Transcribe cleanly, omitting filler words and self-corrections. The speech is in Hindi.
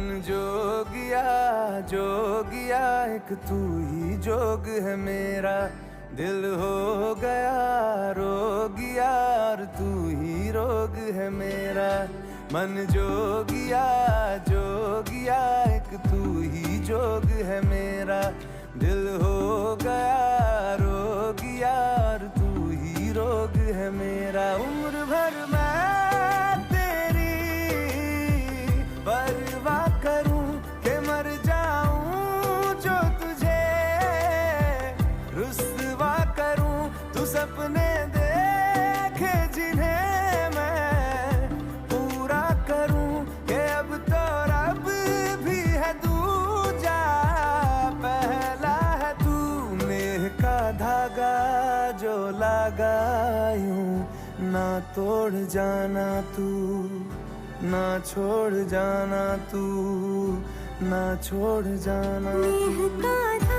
मन जोगिया जोगिया एक तू ही जोग है मेरा, दिल हो गया रोगिया और तू ही रोग है मेरा। मन जोगिया जोगिया एक तू ही जोग है मेरा, दिल हो गया रोगिया और तू ही रोग है मेरा। उम्र भर मैं तेरी परवाह करूं के मर जाऊं जो तुझे रुस्वा करूं। तू सपने देखे जिन्हें मैं पूरा करूं के अब तो रब भी है दूजा, पहला है तू। नेह का धागा जो लगा यूं ना तोड़ जाना तू, ना छोड़ जाना तू, ना छोड़ जाना तू।